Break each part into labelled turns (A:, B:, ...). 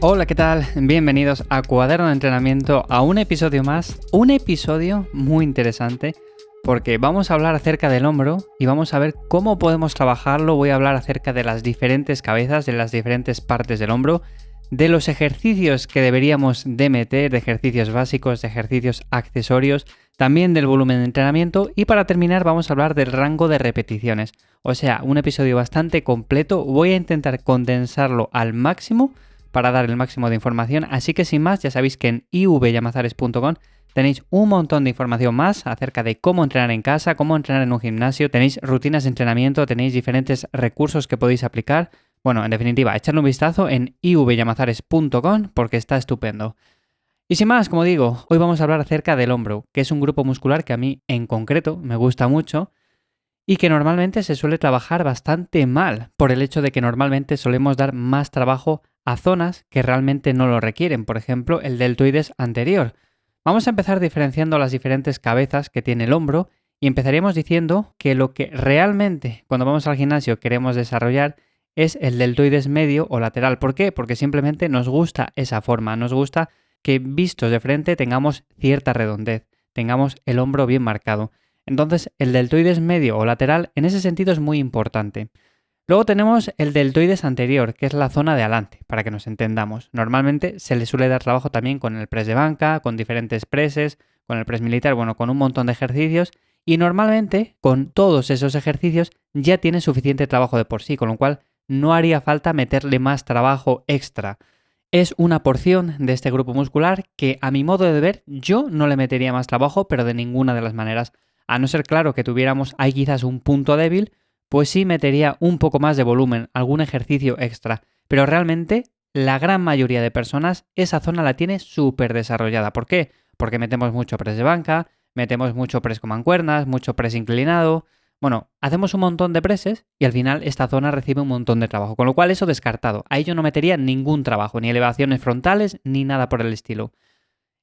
A: Hola, ¿qué tal? Bienvenidos a Cuaderno de Entrenamiento, a un episodio más, un episodio muy interesante porque vamos a hablar acerca del hombro y vamos a ver cómo podemos trabajarlo. Voy a hablar acerca de las diferentes cabezas, de las diferentes partes del hombro, de los ejercicios que deberíamos de meter, de ejercicios básicos, de ejercicios accesorios, también del volumen de entrenamiento y para terminar vamos a hablar del rango de repeticiones. O sea, un episodio bastante completo. Voy a intentar condensarlo al máximo para dar el máximo de información, así que sin más, ya sabéis que en ivyamazares.com tenéis un montón de información más acerca de cómo entrenar en casa, cómo entrenar en un gimnasio, tenéis rutinas de entrenamiento, tenéis diferentes recursos que podéis aplicar. Bueno, en definitiva, echadle un vistazo en ivyamazares.com porque está estupendo. Y sin más, como digo, hoy vamos a hablar acerca del hombro, que es un grupo muscular que a mí en concreto me gusta mucho y que normalmente se suele trabajar bastante mal por el hecho de que normalmente solemos dar más trabajo a zonas que realmente no lo requieren, por ejemplo el deltoides anterior. Vamos a empezar diferenciando las diferentes cabezas que tiene el hombro y empezaríamos diciendo que lo que realmente cuando vamos al gimnasio queremos desarrollar es el deltoides medio o lateral. ¿Por qué? Porque simplemente nos gusta esa forma, nos gusta que vistos de frente tengamos cierta redondez, tengamos el hombro bien marcado. Entonces el deltoides medio o lateral en ese sentido es muy importante. Luego tenemos el deltoides anterior, que es la zona de adelante, para que nos entendamos. Normalmente se le suele dar trabajo también con el press de banca, con diferentes presses, con el press militar, bueno, con un montón de ejercicios y normalmente con todos esos ejercicios ya tiene suficiente trabajo de por sí, con lo cual no haría falta meterle más trabajo extra. Es una porción de este grupo muscular que a mi modo de ver yo no le metería más trabajo, pero de ninguna de las maneras. A no ser claro que tuviéramos ahí quizás un punto débil, pues sí metería un poco más de volumen, algún ejercicio extra. Pero realmente la gran mayoría de personas esa zona la tiene súper desarrollada. ¿Por qué? Porque metemos mucho press de banca, metemos mucho press con mancuernas, mucho press inclinado. Bueno, hacemos un montón de presses y al final esta zona recibe un montón de trabajo. Con lo cual eso descartado. Ahí yo no metería ningún trabajo, ni elevaciones frontales, ni nada por el estilo.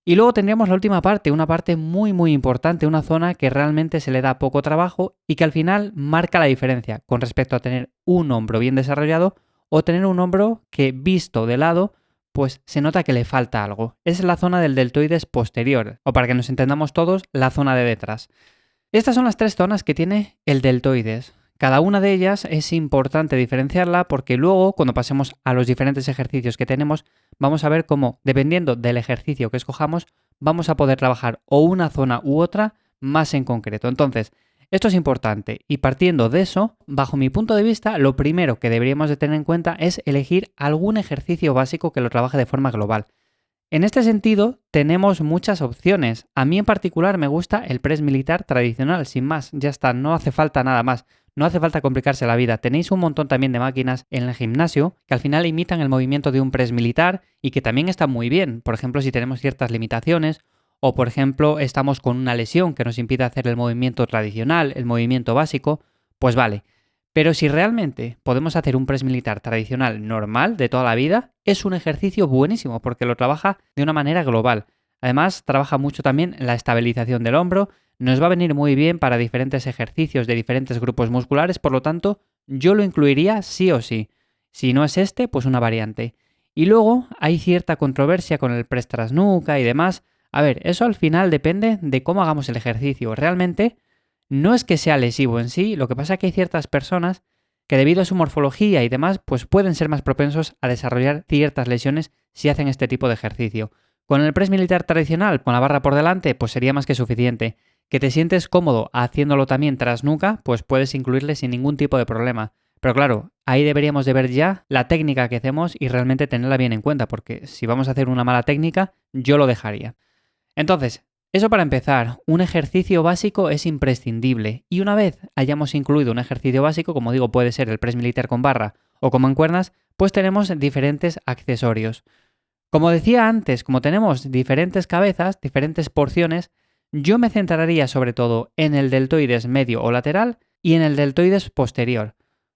A: Y luego tendríamos la última parte, una parte muy importante, una zona que realmente se le da poco trabajo y que al final marca la diferencia con respecto a tener un hombro bien desarrollado o tener un hombro que visto de lado, pues se nota que le falta algo. Es la zona del deltoides posterior, o para que nos entendamos todos, la zona de detrás. Estas son las tres zonas que tiene el deltoides. Cada una de ellas es importante diferenciarla porque luego, cuando pasemos a los diferentes ejercicios que tenemos, vamos a ver cómo, dependiendo del ejercicio que escojamos, vamos a poder trabajar o una zona u otra más en concreto. Entonces, esto es importante y partiendo de eso, bajo mi punto de vista, lo primero que deberíamos de tener en cuenta es elegir algún ejercicio básico que lo trabaje de forma global. En este sentido, tenemos muchas opciones. A mí en particular me gusta el press militar tradicional, sin más, ya está, no hace falta nada más. No hace falta complicarse la vida. Tenéis un montón también de máquinas en el gimnasio que al final imitan el movimiento de un press militar y que también están muy bien. Por ejemplo, si tenemos ciertas limitaciones o, por ejemplo, estamos con una lesión que nos impide hacer el movimiento tradicional, el movimiento básico, pues vale. Pero si realmente podemos hacer un press militar tradicional normal de toda la vida, es un ejercicio buenísimo porque lo trabaja de una manera global. Además, trabaja mucho también la estabilización del hombro, nos va a venir muy bien para diferentes ejercicios de diferentes grupos musculares, por lo tanto, yo lo incluiría sí o sí. Si no es este, pues una variante. Y luego hay cierta controversia con el press tras nuca y demás. A ver, eso al final depende de cómo hagamos el ejercicio. Realmente no es que sea lesivo en sí, lo que pasa es que hay ciertas personas que debido a su morfología y demás, pues pueden ser más propensos a desarrollar ciertas lesiones si hacen este tipo de ejercicio. Con el press militar tradicional, con la barra por delante, pues sería más que suficiente. Que te sientes cómodo haciéndolo también tras nuca, pues puedes incluirle sin ningún tipo de problema. Pero claro, ahí deberíamos de ver ya la técnica que hacemos y realmente tenerla bien en cuenta, porque si vamos a hacer una mala técnica, yo lo dejaría. Entonces, eso para empezar, un ejercicio básico es imprescindible y una vez hayamos incluido un ejercicio básico, como digo, puede ser el press militar con barra o con mancuernas, pues tenemos diferentes accesorios. Como decía antes, como tenemos diferentes cabezas, diferentes porciones, yo me centraría sobre todo en el deltoides medio o lateral y en el deltoides posterior.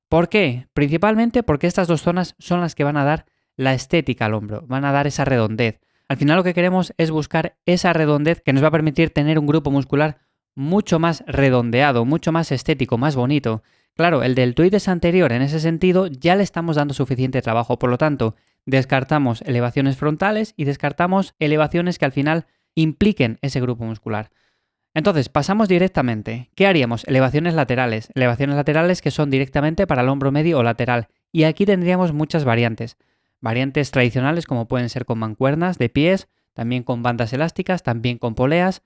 A: ¿Por qué? Principalmente porque estas dos zonas son las que van a dar la estética al hombro, van a dar esa redondez. Al final lo que queremos es buscar esa redondez que nos va a permitir tener un grupo muscular mucho más redondeado, mucho más estético, más bonito. Claro, el deltoides anterior en ese sentido ya le estamos dando suficiente trabajo, por lo tanto, descartamos elevaciones frontales y descartamos elevaciones que al final impliquen ese grupo muscular. Entonces, pasamos directamente. ¿Qué haríamos? Elevaciones laterales. Elevaciones laterales que son directamente para el hombro medio o lateral. Y aquí tendríamos muchas variantes. Variantes tradicionales como pueden ser con mancuernas de pies, también con bandas elásticas, también con poleas,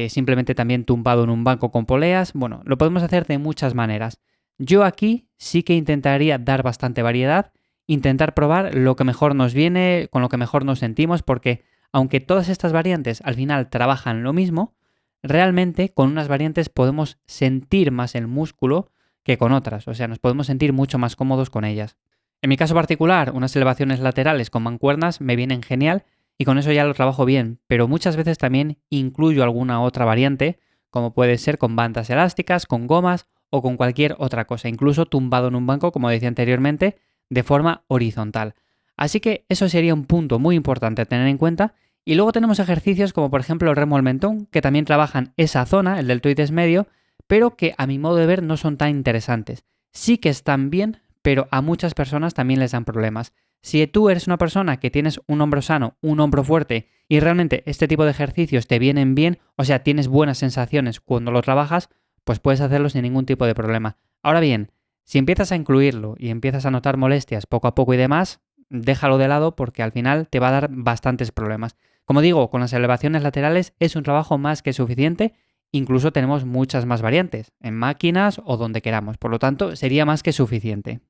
A: simplemente también tumbado en un banco con poleas. Bueno, lo podemos hacer de muchas maneras. Yo aquí sí que intentaría dar bastante variedad, intentar probar lo que mejor nos viene, con lo que mejor nos sentimos, porque aunque todas estas variantes al final trabajan lo mismo, realmente con unas variantes podemos sentir más el músculo que con otras, o sea, nos podemos sentir mucho más cómodos con ellas. En mi caso particular, unas elevaciones laterales con mancuernas me vienen genial y con eso ya lo trabajo bien, pero muchas veces también incluyo alguna otra variante, como puede ser con bandas elásticas, con gomas o con cualquier otra cosa, incluso tumbado en un banco, como decía anteriormente, de forma horizontal. Así que eso sería un punto muy importante a tener en cuenta. Y luego tenemos ejercicios como por ejemplo el remo al mentón, que también trabajan esa zona, el deltoides medio, pero que a mi modo de ver no son tan interesantes. Sí que están bien, pero a muchas personas también les dan problemas. Si tú eres una persona que tienes un hombro sano, un hombro fuerte y realmente este tipo de ejercicios te vienen bien, o sea, tienes buenas sensaciones cuando lo trabajas, pues puedes hacerlo sin ningún tipo de problema. Ahora bien, si empiezas a incluirlo y empiezas a notar molestias poco a poco y demás, déjalo de lado porque al final te va a dar bastantes problemas. Como digo, con las elevaciones laterales es un trabajo más que suficiente, incluso tenemos muchas más variantes, en máquinas o donde queramos, por lo tanto sería más que suficiente.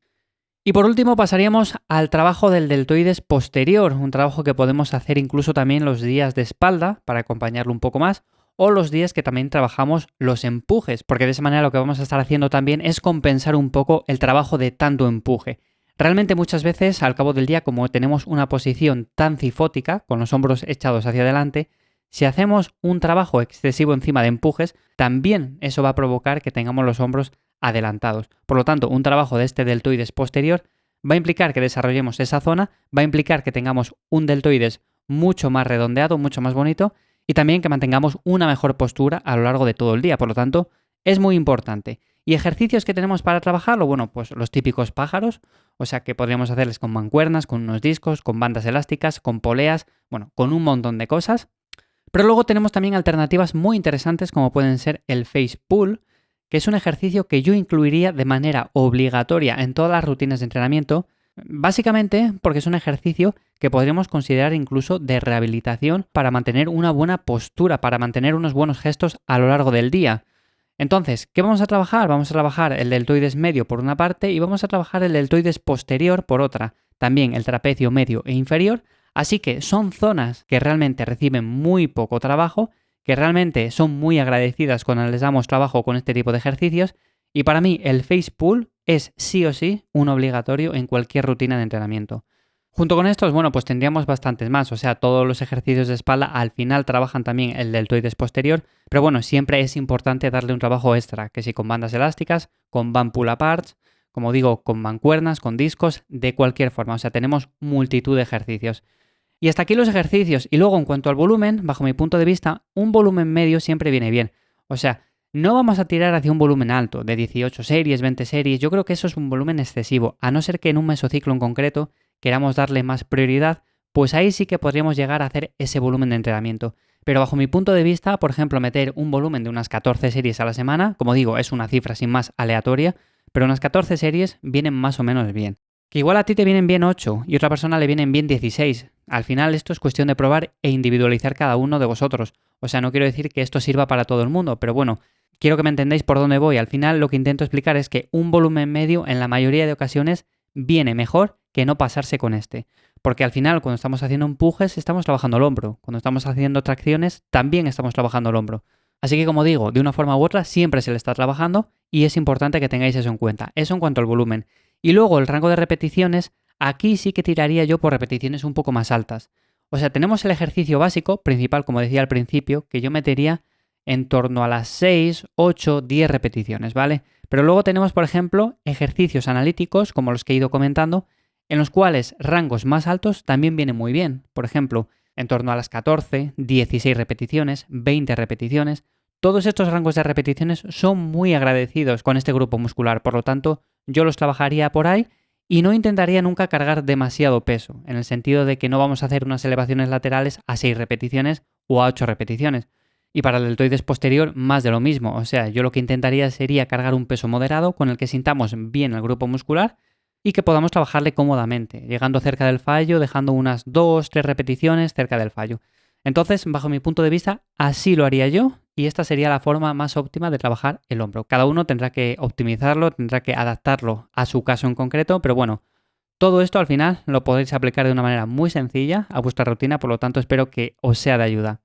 A: Y por último pasaríamos al trabajo del deltoides posterior, un trabajo que podemos hacer incluso también los días de espalda para acompañarlo un poco más, o los días que también trabajamos los empujes, porque de esa manera lo que vamos a estar haciendo también es compensar un poco el trabajo de tanto empuje. Realmente muchas veces al cabo del día, como tenemos una posición tan cifótica, con los hombros echados hacia adelante, si hacemos un trabajo excesivo encima de empujes, también eso va a provocar que tengamos los hombros adelantados. Por lo tanto, un trabajo de este deltoides posterior va a implicar que desarrollemos esa zona, va a implicar que tengamos un deltoides mucho más redondeado, mucho más bonito, y también que mantengamos una mejor postura a lo largo de todo el día. Por lo tanto, es muy importante. ¿Y ejercicios que tenemos para trabajarlo? Bueno, pues los típicos pájaros, o sea que podríamos hacerles con mancuernas, con unos discos, con bandas elásticas, con poleas, bueno, con un montón de cosas. Pero luego tenemos también alternativas muy interesantes como pueden ser el face pull, que es un ejercicio que yo incluiría de manera obligatoria en todas las rutinas de entrenamiento, básicamente porque es un ejercicio que podríamos considerar incluso de rehabilitación para mantener una buena postura, para mantener unos buenos gestos a lo largo del día. Entonces, ¿qué vamos a trabajar? Vamos a trabajar el deltoides medio por una parte y vamos a trabajar el deltoides posterior por otra, también el trapecio medio e inferior, así que son zonas que realmente reciben muy poco trabajo, que realmente son muy agradecidas cuando les damos trabajo con este tipo de ejercicios, y para mí el face pull es sí o sí un obligatorio en cualquier rutina de entrenamiento. Junto con estos, bueno, pues tendríamos bastantes más, o sea, todos los ejercicios de espalda al final trabajan también el deltoides posterior, pero bueno, siempre es importante darle un trabajo extra, que si con bandas elásticas, con band pull aparts, como digo, con mancuernas, con discos, de cualquier forma, o sea, tenemos multitud de ejercicios. Y hasta aquí los ejercicios, y luego en cuanto al volumen, bajo mi punto de vista, un volumen medio siempre viene bien, o sea, no vamos a tirar hacia un volumen alto, de 18 series, 20 series, yo creo que eso es un volumen excesivo, a no ser que en un mesociclo en concreto queramos darle más prioridad, pues ahí sí que podríamos llegar a hacer ese volumen de entrenamiento. Pero bajo mi punto de vista, por ejemplo, meter un volumen de unas 14 series a la semana, como digo, es una cifra sin más aleatoria, pero unas 14 series vienen más o menos bien. Que igual a ti te vienen bien 8 y a otra persona le vienen bien 16. Al final esto es cuestión de probar e individualizar cada uno de vosotros. O sea, no quiero decir que esto sirva para todo el mundo, pero bueno, quiero que me entendáis por dónde voy. Al final lo que intento explicar es que un volumen medio en la mayoría de ocasiones viene mejor que no pasarse con este. Porque al final cuando estamos haciendo empujes estamos trabajando el hombro. Cuando estamos haciendo tracciones también estamos trabajando el hombro. Así que como digo, de una forma u otra siempre se le está trabajando y es importante que tengáis eso en cuenta. Eso en cuanto al volumen. Y luego el rango de repeticiones, aquí sí que tiraría yo por repeticiones un poco más altas. O sea, tenemos el ejercicio básico, principal, como decía al principio, que yo metería en torno a las 6, 8, 10 repeticiones, ¿vale? Pero luego tenemos, por ejemplo, ejercicios analíticos, como los que he ido comentando, en los cuales rangos más altos también vienen muy bien. Por ejemplo, en torno a las 14, 16 repeticiones, 20 repeticiones. Todos estos rangos de repeticiones son muy agradecidos con este grupo muscular, por lo tanto, yo los trabajaría por ahí y no intentaría nunca cargar demasiado peso, en el sentido de que no vamos a hacer unas elevaciones laterales a 6 repeticiones o a 8 repeticiones. Y para el deltoides posterior, más de lo mismo. O sea, yo lo que intentaría sería cargar un peso moderado con el que sintamos bien el grupo muscular y que podamos trabajarle cómodamente, llegando cerca del fallo, dejando unas 2-3 repeticiones cerca del fallo. Entonces, bajo mi punto de vista, así lo haría yo y esta sería la forma más óptima de trabajar el hombro. Cada uno tendrá que optimizarlo, tendrá que adaptarlo a su caso en concreto, pero bueno, todo esto al final lo podréis aplicar de una manera muy sencilla a vuestra rutina, por lo tanto espero que os sea de ayuda.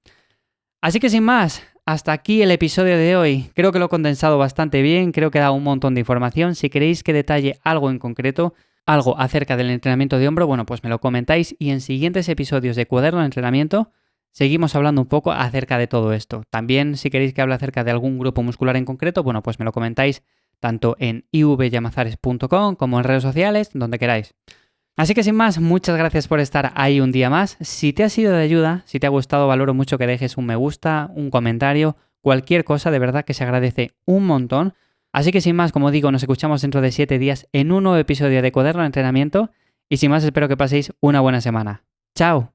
A: Así que sin más, hasta aquí el episodio de hoy. Creo que lo he condensado bastante bien, creo que he dado un montón de información. Si queréis que detalle algo en concreto, algo acerca del entrenamiento de hombro, bueno, pues me lo comentáis y en siguientes episodios de Cuaderno de Entrenamiento seguimos hablando un poco acerca de todo esto. También si queréis que hable acerca de algún grupo muscular en concreto, bueno, pues me lo comentáis tanto en ivyamazares.com como en redes sociales, donde queráis. Así que sin más, muchas gracias por estar ahí un día más. Si te ha sido de ayuda, si te ha gustado, valoro mucho que dejes un me gusta, un comentario, cualquier cosa, de verdad que se agradece un montón. Así que sin más, como digo, nos escuchamos dentro de 7 días en un nuevo episodio de Cuaderno de Entrenamiento y sin más espero que paséis una buena semana. ¡Chao!